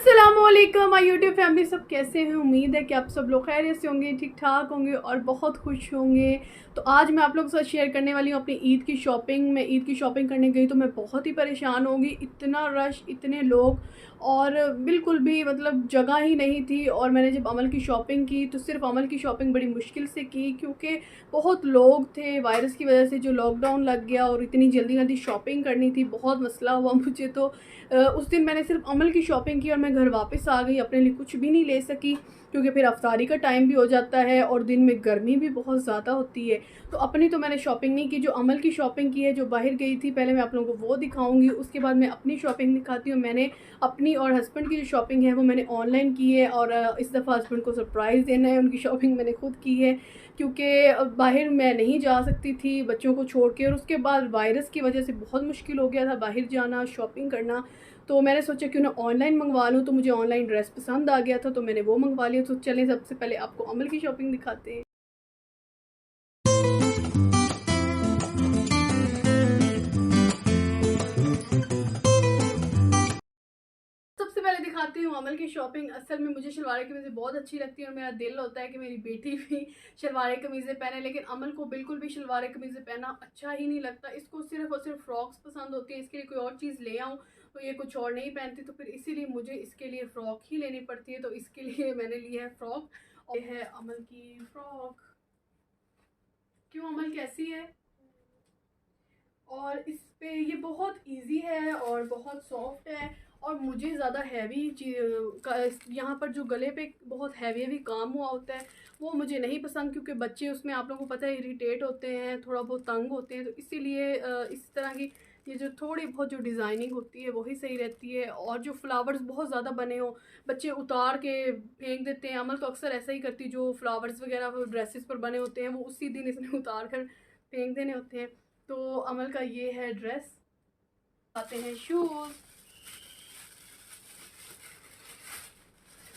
अस्सलामुअलैकुम my YouTube family, सब कैसे हैं। उम्मीद है कि आप सब लोग खैरियत से होंगे, ठीक ठाक होंगे और बहुत खुश होंगे। तो आज मैं आप लोगों के साथ शेयर करने वाली हूँ अपनी ईद की शॉपिंग। मैं ईद की शॉपिंग करने गई तो मैं बहुत ही परेशान होंगी, इतना रश, इतने लोग और बिल्कुल भी मतलब जगह ही नहीं थी। और मैंने जब अमल की शॉपिंग की तो सिर्फ अमल की शॉपिंग बड़ी मुश्किल से की, क्योंकि बहुत लोग थे। वायरस की वजह से जो लॉकडाउन लग गया और इतनी जल्दी जल्दी शॉपिंग करनी थी, बहुत मसला हुआ मुझे। तो उस दिन मैंने सिर्फ अमल की शॉपिंग की और मैं घर वापस आ गई, अपने लिए कुछ भी नहीं ले सकी, क्योंकि फिर अफ्तारी का टाइम भी हो जाता है और दिन में गर्मी भी बहुत ज़्यादा होती है। तो अपनी तो मैंने शॉपिंग नहीं की। जो अमल की शॉपिंग की है, जो बाहर गई थी, पहले मैं आप लोगों को वो दिखाऊंगी, उसके बाद मैं अपनी शॉपिंग दिखाती हूँ। मैंने अपनी और हस्बैंड की जो शॉपिंग है वो मैंने ऑनलाइन की है, और इस दफ़ा हस्बैंड को सरप्राइज़ देना है, उनकी शॉपिंग मैंने खुद की है, क्योंकि बाहर मैं नहीं जा सकती थी बच्चों को छोड़ के, और उसके बाद वायरस की वजह से बहुत मुश्किल हो गया था बाहर जाना, शॉपिंग करना। तो मैंने सोचा क्यों ना ऑनलाइन मंगवा लूँ। तो मुझे ऑनलाइन ड्रेस पसंद आ गया था तो मैंने वो मंगवा लिया। तो चलें सबसे पहले आपको अमल की शॉपिंग दिखाते हैं। सबसे पहले दिखाती हूँ अमल की शॉपिंग। असल में मुझे शलवार कमीज़ें बहुत अच्छी लगती हैं और मेरा दिल होता है कि मेरी बेटी भी शलवार कमीज़ें पहने, लेकिन अमल को बिल्कुल भी शलवार कमीज़ें पहनना अच्छा ही नहीं लगता। इसको सिर्फ और सिर्फ फ्रॉक्स पसंद होती है। इसके लिए कोई और चीज़ ले आऊँ तो ये कुछ और नहीं पहनती, तो फिर इसीलिए मुझे इसके लिए फ़्रॉक ही लेनी पड़ती है। तो इसके लिए मैंने लिया है फ़्रॉक, और ये है अमल की फ़्रॉक। क्यों अमल, कैसी है? और इस पे ये बहुत इजी है और बहुत सॉफ्ट है, और मुझे ज़्यादा हैवी यहाँ पर जो गले पे बहुत हैवी काम हुआ होता है वो मुझे नहीं पसंद, क्योंकि बच्चे उसमें आप लोगों को पता है इरिटेट होते हैं, थोड़ा बहुत तंग होते हैं। तो इसीलिए इस तरह की ये जो थोड़ी बहुत जो डिज़ाइनिंग होती है वही सही रहती है। और जो फ्लावर्स बहुत ज़्यादा बने हो, बच्चे उतार के फेंक देते हैं। अमल तो अक्सर ऐसा ही करती, जो फ्लावर्स वगैरह ड्रेसेस पर बने होते हैं वो उसी दिन इसने उतार कर फेंक देने होते हैं। तो अमल का ये है ड्रेस। आते हैं शूज़।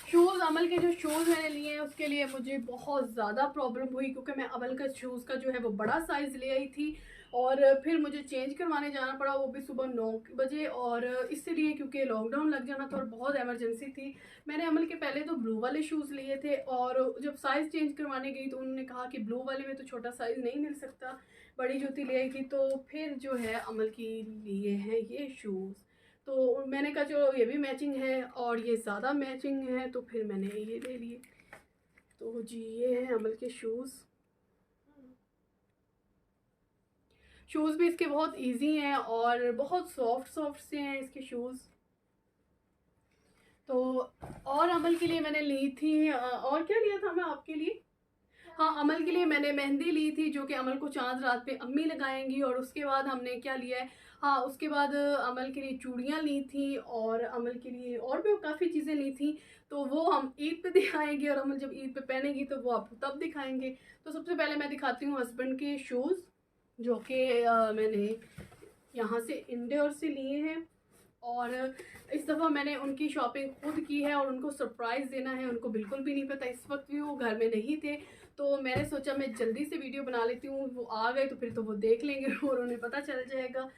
शूज़ अमल के जो शूज़ मैंने लिए हैं उसके लिए मुझे बहुत ज़्यादा प्रॉब्लम हुई, क्योंकि मैं अमल का शूज़ का जो है वो बड़ा साइज़ ले आई थी और फिर मुझे चेंज करवाने जाना पड़ा, वो भी सुबह 9 बजे। और इसलिए क्योंकि लॉकडाउन लग जाना था और बहुत इमरजेंसी थी। मैंने अमल के पहले तो ब्लू वाले शूज़ लिए थे, और जब साइज़ चेंज करवाने गई तो उन्होंने कहा कि ब्लू वाले में तो छोटा साइज़ नहीं मिल सकता, बड़ी जूती ले आई थी। तो फिर जो है अमल की लिए हैं ये शूज़। तो मैंने कहा चलो ये भी मैचिंग है और ये ज़्यादा मैचिंग है, तो फिर मैंने ये ले लिए। तो जी ये है अमल के शूज़। शूज़ भी इसके बहुत इजी हैं और बहुत सॉफ्ट सॉफ्ट से हैं इसके शूज़। तो और अमल के लिए मैंने ली थी और क्या लिया था मैं आपके लिए? हाँ, अमल के लिए मैंने मेहंदी ली थी, जो कि अमल को चाँद रात पे अम्मी लगाएँगी। और उसके बाद हमने क्या लिया है, हाँ, उसके बाद अमल के लिए चूड़ियाँ ली थी और अमल के लिए और भी काफ़ी चीज़ें ली थी। तो वो हम ईद पे दिखाएँगे, और अमल जब ईद पे पहनेगी तो वो आपको तब दिखाएँगे। तो सबसे पहले मैं दिखाती हूँ हस्बैंड के शूज़, जो कि मैंने यहाँ से इंदौर से लिए हैं। और इस दफ़ा मैंने उनकी शॉपिंग खुद की है और उनको सरप्राइज़ देना है। उनको बिल्कुल भी नहीं पता, इस वक्त भी वो घर में नहीं थे। तो मैंने सोचा मैं जल्दी से वीडियो बना लेती हूँ, वो आ गए तो फिर तो वो देख लेंगे और उन्हें पता चल जाएगा।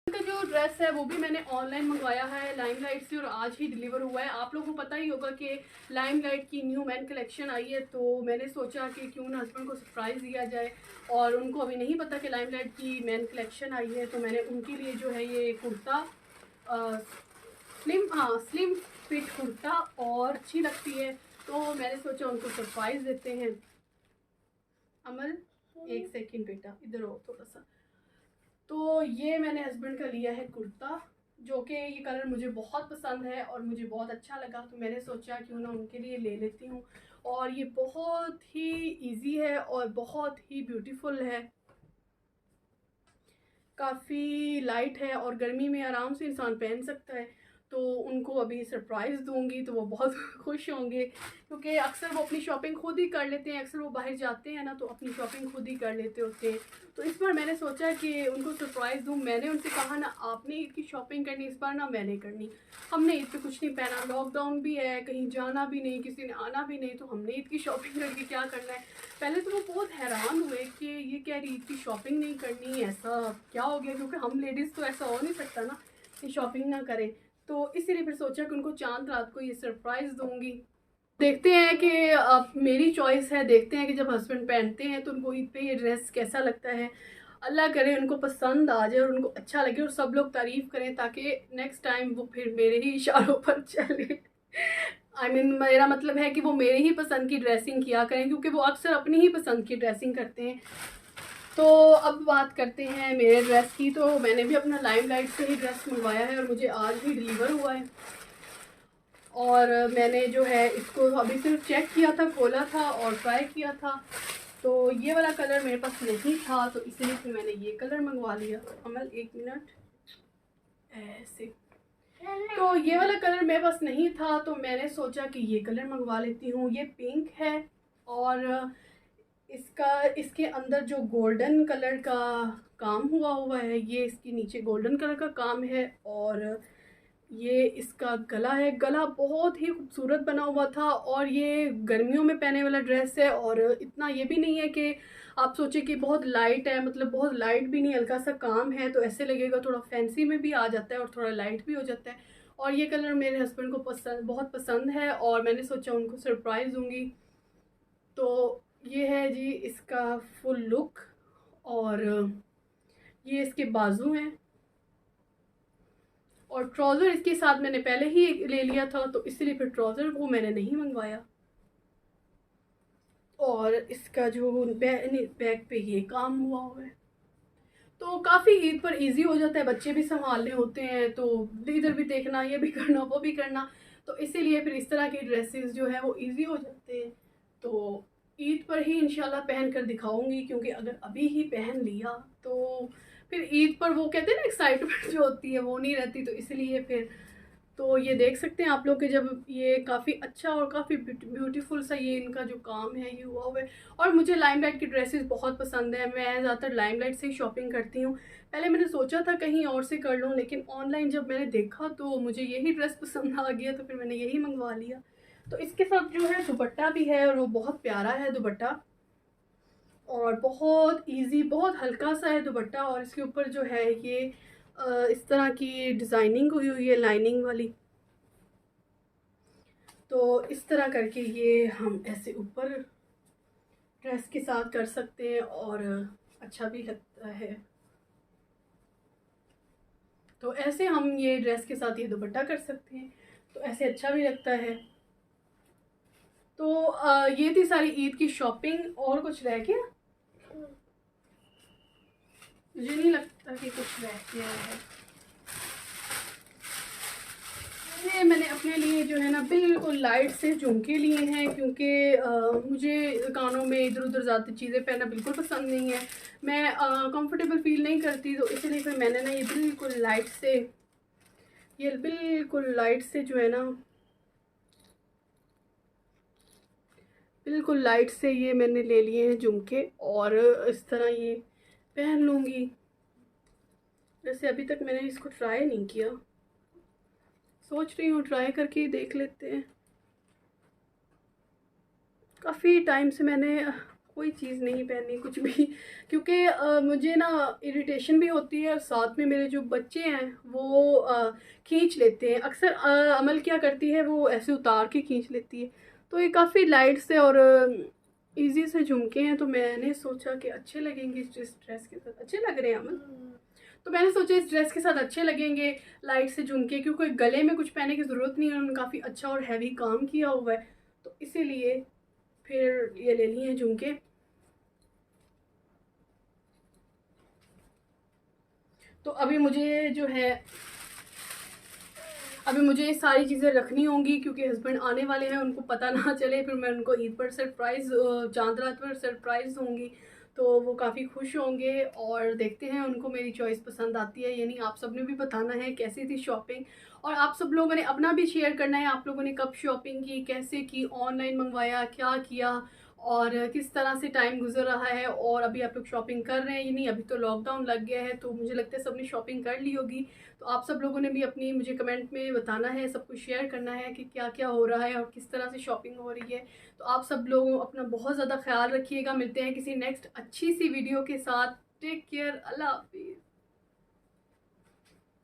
का जो ड्रेस है वो भी मैंने ऑनलाइन मंगवाया है लाइमलाइट से, और आज ही डिलीवर हुआ है। आप लोगों को पता ही होगा कि लाइमलाइट की न्यू मैन कलेक्शन आई है, तो मैंने सोचा कि क्यों ना हस्बैंड को सरप्राइज़ दिया जाए। और उनको अभी नहीं पता कि लाइमलाइट की मैन कलेक्शन आई है, तो मैंने उनके लिए जो है ये कुर्ता, स्लिम फिट कुर्ता, और अच्छी लगती है, तो मैंने सोचा उनको सरप्राइज़ देते हैं। अमल, एक सेकेंड बेटा, इधर हो थोड़ा सा। तो ये मैंने हस्बैंड का लिया है कुर्ता, जो कि ये कलर मुझे बहुत पसंद है और मुझे बहुत अच्छा लगा, तो मैंने सोचा क्यों ना उनके लिए ले लेती हूँ। और ये बहुत ही इजी है और बहुत ही ब्यूटीफुल है, काफ़ी लाइट है और गर्मी में आराम से इंसान पहन सकता है। तो उनको अभी सरप्राइज़ दूंगी तो वो बहुत खुश होंगे, क्योंकि अक्सर वो अपनी शॉपिंग खुद ही कर लेते हैं। अक्सर वो बाहर जाते हैं ना तो अपनी शॉपिंग खुद ही कर लेते होते हैं। तो इस बार मैंने सोचा कि उनको सरप्राइज़ दूँ। मैंने उनसे कहा ना आपने ईद की शॉपिंग करनी, इस बार ना मैंने करनी। हमने ईद पे कुछ नहीं पहना, लॉकडाउन भी है, कहीं जाना भी नहीं, किसी ने आना भी नहीं, तो हमने ईद की शॉपिंग करके क्या करना है। पहले तो वो बहुत हैरान हुए कि ये क्या ईद की शॉपिंग नहीं करनी, ऐसा क्या हो गया, क्योंकि हम लेडीज़ तो ऐसा हो नहीं सकता ना कि शॉपिंग ना करें। तो इसीलिए फिर सोचा कि उनको चांद रात को ये सरप्राइज़ दूंगी। देखते हैं कि अब मेरी चॉइस है, देखते हैं कि जब हस्बैंड पहनते हैं तो उनको ईद पे ये ड्रेस कैसा लगता है। अल्लाह करे उनको पसंद आ जाए और उनको अच्छा लगे और सब लोग तारीफ़ करें, ताकि नेक्स्ट टाइम वो फिर मेरे ही इशारों पर चले। मेरा मतलब है कि वो मेरे ही पसंद की ड्रेसिंग किया करें, क्योंकि वो अक्सर अपनी ही पसंद की ड्रेसिंग करते हैं। तो अब बात करते हैं मेरे ड्रेस की। तो मैंने भी अपना लाइमलाइट से ही ड्रेस मंगवाया है और मुझे आज ही डिलीवर हुआ है। और मैंने जो है इसको अभी सिर्फ चेक किया था, खोला था और ट्राई किया था। तो ये वाला कलर मेरे पास नहीं था, तो इसलिए फिर मैंने ये कलर मंगवा लिया। अमल 1 मिनट, ऐसे। तो ये वाला कलर मेरे पास नहीं था, तो मैंने सोचा कि ये कलर मंगवा लेती हूँ। ये पिंक है और इसके अंदर जो गोल्डन कलर का काम हुआ है, ये इसके नीचे गोल्डन कलर का काम है। और ये इसका गला है, गला बहुत ही खूबसूरत बना हुआ था। और ये गर्मियों में पहने वाला ड्रेस है, और इतना ये भी नहीं है कि आप सोचे कि बहुत लाइट है, मतलब बहुत लाइट भी नहीं, हल्का सा काम है, तो ऐसे लगेगा थोड़ा फैंसी में भी आ जाता है और थोड़ा लाइट भी हो जाता है। और ये कलर मेरे हस्बैंड को बहुत पसंद है और मैंने सोचा उनको सरप्राइज़ दूँगी। तो ये है जी इसका फुल लुक। और ये इसके बाजू हैं और ट्राउज़र इसके साथ मैंने पहले ही ले लिया था, तो इसलिए फिर ट्राउज़र वो मैंने नहीं मंगवाया। और इसका जो बैक पे ये काम हुआ है, तो काफ़ी ईद पर इजी हो जाता है। बच्चे भी संभालने होते हैं तो इधर भी देखना, ये भी करना, वो भी करना, तो इसीलिए फिर इस तरह के ड्रेसेस जो है वो इजी हो जाते हैं। तो ईद पर ही इंशाल्लाह पहन कर दिखाऊंगी, क्योंकि अगर अभी ही पहन लिया तो फिर ईद पर वो कहते हैं ना एक्साइटमेंट जो होती है वो नहीं रहती, तो इसलिए फिर। तो ये देख सकते हैं आप लोग कि जब ये काफ़ी अच्छा और काफ़ी ब्यूटीफुल सा ये इनका जो काम है ये हुआ है। और मुझे लाइमलाइट की ड्रेसेस बहुत पसंद है, मैं ज़्यादातर लाइमलाइट से ही शॉपिंग करती हूँ। पहले मैंने सोचा था कहीं और से कर लूँ, लेकिन ऑनलाइन जब मैंने देखा तो मुझे यही ड्रेस पसंद आ गया, तो फिर मैंने यही मंगवा लिया। तो इसके साथ जो है दुपट्टा भी है और वो बहुत प्यारा है दुपट्टा, और बहुत इजी, बहुत हल्का सा है दुपट्टा। और इसके ऊपर जो है ये इस तरह की डिज़ाइनिंग हुई है लाइनिंग वाली। तो इस तरह करके ये हम ऐसे ऊपर ड्रेस के साथ कर सकते हैं और अच्छा भी लगता है। तो ऐसे हम ये ड्रेस के साथ ये दुपट्टा कर सकते हैं, तो ऐसे अच्छा भी लगता है। तो ये थी सारी ईद की शॉपिंग। और कुछ रह गया? मुझे नहीं लगता कि कुछ रह गया है। मैंने अपने लिए जो है ना बिल्कुल लाइट से झुमके लिए हैं, क्योंकि मुझे कानों में इधर उधर ज़्यादा चीज़ें पहनना बिल्कुल पसंद नहीं है। मैं कंफर्टेबल फील नहीं करती, तो इसलिए फिर मैंने ना ये बिल्कुल लाइट से जो है ना बिल्कुल लाइट से ये मैंने ले लिए हैं झुमके, और इस तरह ये पहन लूँगी। वैसे अभी तक मैंने इसको ट्राई नहीं किया, सोच रही हूँ ट्राई करके ही देख लेते हैं। काफ़ी टाइम से मैंने कोई चीज़ नहीं पहनी कुछ भी, क्योंकि मुझे ना इरिटेशन भी होती है, और साथ में मेरे जो बच्चे हैं वो खींच लेते हैं अक्सर। अमल क्या करती है, वो ऐसे उतार के खींच लेती है। तो ये काफ़ी लाइट से और इजी से झुमके हैं, तो मैंने सोचा कि अच्छे लगेंगे इस ड्रेस के साथ। अच्छे लग रहे हैं अमल? तो मैंने सोचा इस ड्रेस के साथ अच्छे लगेंगे लाइट से झुमके, क्योंकि गले में कुछ पहनने की ज़रूरत नहीं है, उन्होंने काफ़ी अच्छा और हैवी काम किया हुआ है, तो इसीलिए फिर ये ले लिए हैं झुमके। तो अभी मुझे जो है ये सारी चीज़ें रखनी होंगी, क्योंकि हस्बैंड आने वाले हैं, उनको पता ना चले, फिर मैं उनको ईद पर सरप्राइज़, चांद रात पर सरप्राइज़ दूँगी। तो वो काफ़ी खुश होंगे और देखते हैं उनको मेरी चॉइस पसंद आती है या नहीं। आप सब ने भी बताना है कैसी थी शॉपिंग, और आप सब लोगों ने अपना भी शेयर करना है, आप लोगों ने कब शॉपिंग की, कैसे की, ऑनलाइन मंगवाया, क्या किया और किस तरह से टाइम गुजर रहा है, और अभी आप लोग शॉपिंग कर रहे हैं या नहीं। अभी तो लॉकडाउन लग गया है तो मुझे लगता है सबने शॉपिंग कर ली होगी। तो आप सब लोगों ने भी अपनी मुझे कमेंट में बताना है, सब कुछ शेयर करना है कि क्या क्या हो रहा है और किस तरह से शॉपिंग हो रही है। तो आप सब लोग अपना बहुत ज़्यादा ख्याल रखिएगा। मिलते हैं किसी नेक्स्ट अच्छी सी वीडियो के साथ। टेक केयर, अल्लाह हाफिज़।